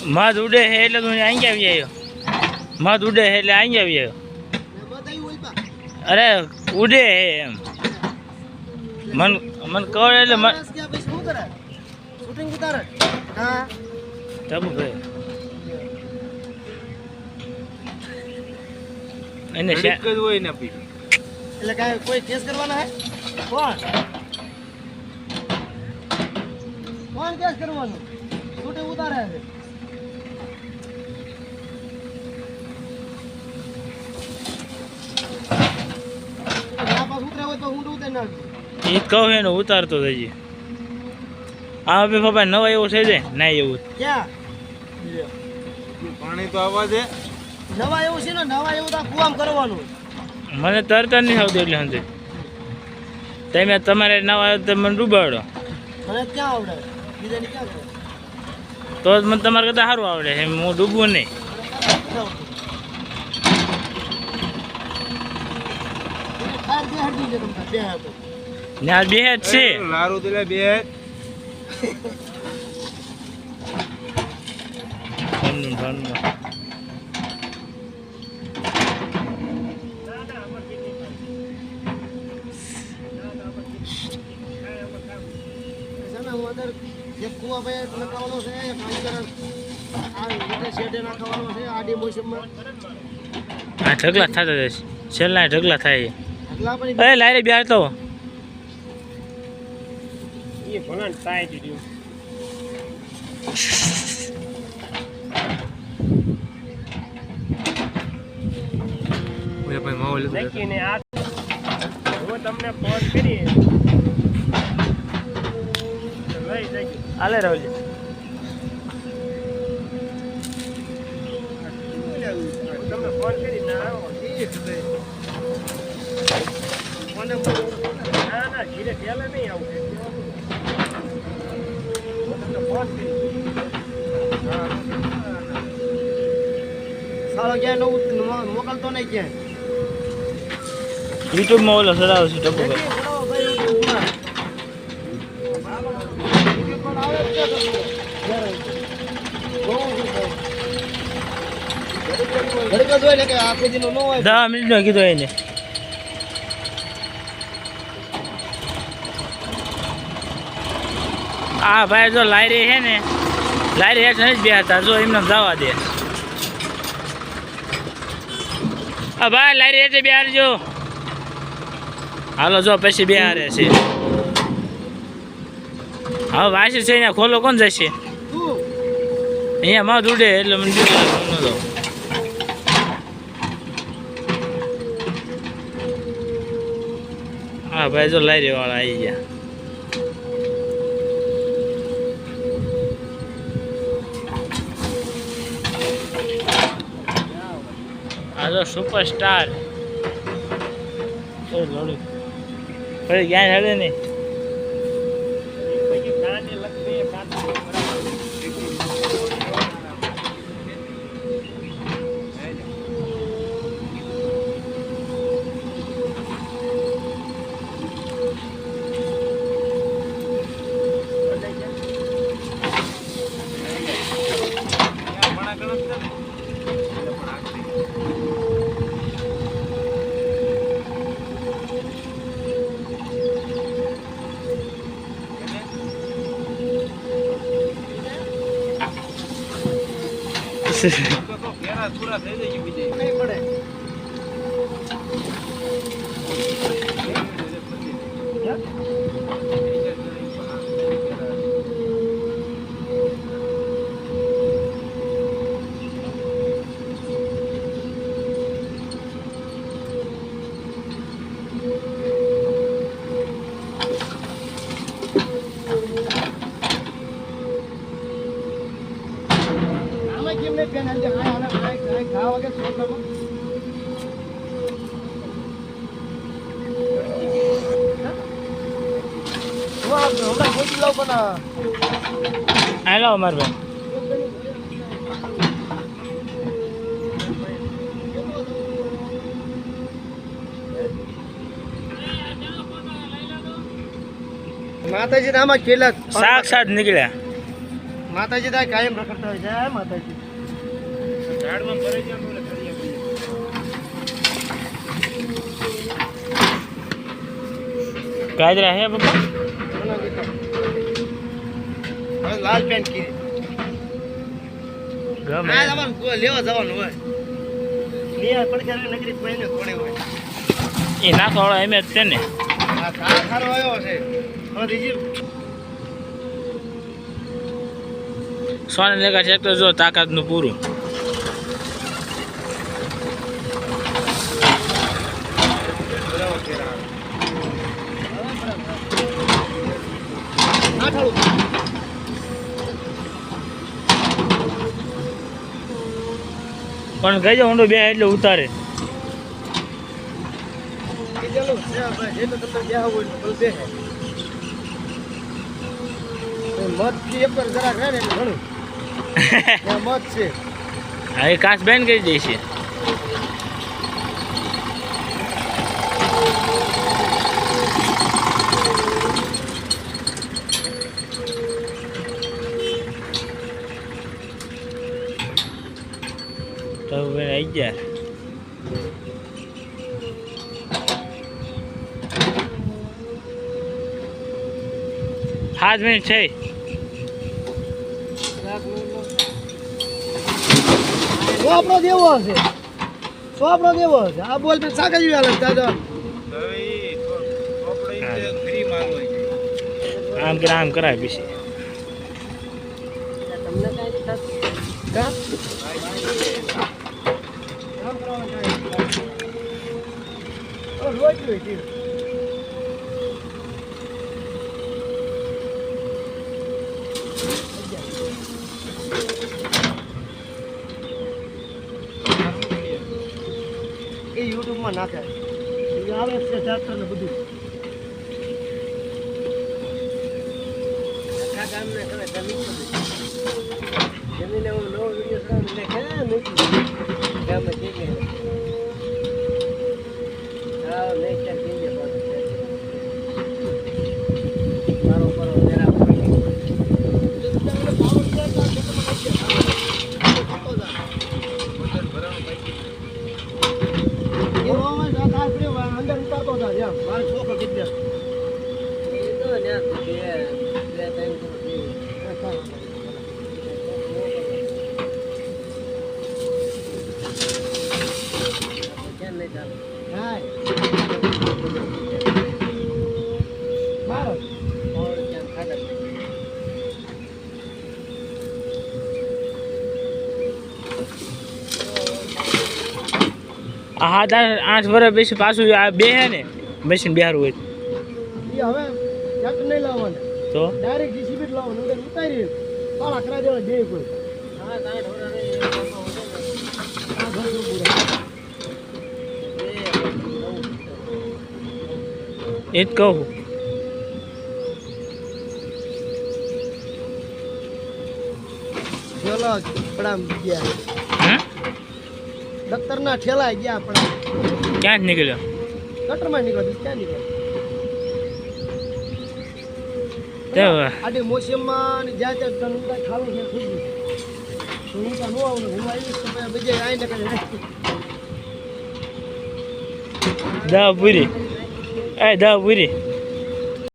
મધ ઉડે છે એટલે તું અહીં આવી આવ્યો. મધ ઉડે છે એટલે અહીં આવી આવ્યો. અરે ઉડે હે એમ મન કહો એટલે તબુ ભાઈ એને હોય ને એટલે કાંઈ કોઈ કેસ કરવાના હે કોણ કેસ કરવાનું શૂટિંગ ઉતારે છે એ કહું એનો ઉતારતો જઈએ આ બે બાબા નવા એવું છે ને ના એવું ક્યાં પાણી તો આવવા દે નવા એવું છે ને નવા એવું તો કુવામ કરવાનું મને તરતા નહીં આવતું એટલે સમજે તમે તમારે નવા આવ્યો તો મને ડૂબાડો મને ક્યાં આવડે બીજાને ક્યાં આવડે તો મને તમારે કરતાં સારું આવડે એમ હું ડૂબવું નહીં ના બે જ છે લારું દિલે બે ઢગલા થતા જશે છેલ્લા ઢગલા થાય એ લારે બિહાર તો એ ભલાન થાય દીધું ઓય ભાઈ માહોલ દેખીને આ હું તમને ફોન કરી લઈ જઈ આલે રાવજી તમને ફોન કરી ના આવો ના ના ધીરે પેલા નહીં આવું સારો ક્યાંય મોકલતો નહીં ક્યાંય યુટ્યુબમાં ઓલો ચડાવે છે ટપુ ભાઈ 10 મિનિટનો કીધો એને આ ભાઈ જો લાયરી છે ને લાયરી હેઠ નથી બેહતા જો એમને જવા દે આ ભાઈ લાયરી હેઠે બેહારજો હાલો જો પછી બેહારે છે હવે વાસી છે અહીંયા ખોલો કોણ જશે અહીંયા મધ ઉડે એટલે મને હા ભાઈ જો લાયરી વાળા આવી ગયા આજો સુપરસ્ટાર ફરી ક્યાં હેડે નહીં પૂરા થઈ જાય બીજે નહીં પડે हेलो अमर भाई माताजी नाम केला साक्षात निकला માતાજી તા કાયમ રખડતા હોય જય માતાજી ઝાડમાં ભરાઈ જાય બોલે કરીએ કાજરા હે બાપા લાલ પેન્ટ કી ગમે આ જવાનું લેવા જવાનું હોય નિયા પડકાર નગરી કોઈને કોણે હોય એ નાખો વાળો એમ જ છે ને આ ખારો આવ્યો છે હવે દીજી સોને લેગા ટ્રેક્ટર જો તાકાતનું પૂરું પણ ગઈ ઊંડો બે એટલે ઉતારે હવે કાચ બેન કરી દે છે તો આવી ગયા 7 મિનિટ છે આપણો દેવો હશે આપણો દેવો હશે આ બોલ મેં સાકા જેવા લગતા તો આમ કે આમ કરાય પછી તમને કાઈ થતું કા આમ કરવાનું રોજ રોજ યુટ્યુબમાં નાખે આવે છે ટ્રેક્ટર ને બધું આખા ગામને ખરે જમીને હું નવો વિડીયો એટલે ક્યાં મૂકી ગામમાં જઈ ગયા હા નેક્સ્ટ ટાઈમ જઈએ મારો કરો જરા અંદર ઉતારતો હતા જ્યાં મારે છોકરો કીધે એ તો ત્યાં બે ટાઈમ હા 8 વર્ષ પછી પાછું આ બે હે ને મશીન બિહાર હોય હવે ટ્રેક્ટર નહીં લાવવાનું તો ડાયરેક્ટ જીસીબી લાવવાનું અંદર ઉતારી પાળા કરાવી દેવા દે કોઈ હા 8 વર્ષ એ જ કહું ચલો પડામ ગયા દફતરના ઠેલા ગયા આપણે ક્યાં જ નીકળ્યો ગટરમાં નીકળ્યો ક્યાં નીકળ્યો આડે મોસમમાં જ્યાં ત્યાં તનકા ખાલું છે ખુદ હું તો નો આવું હું આવીશ તો બીજે આઈને કરે દા પૂરી એ દા પૂરી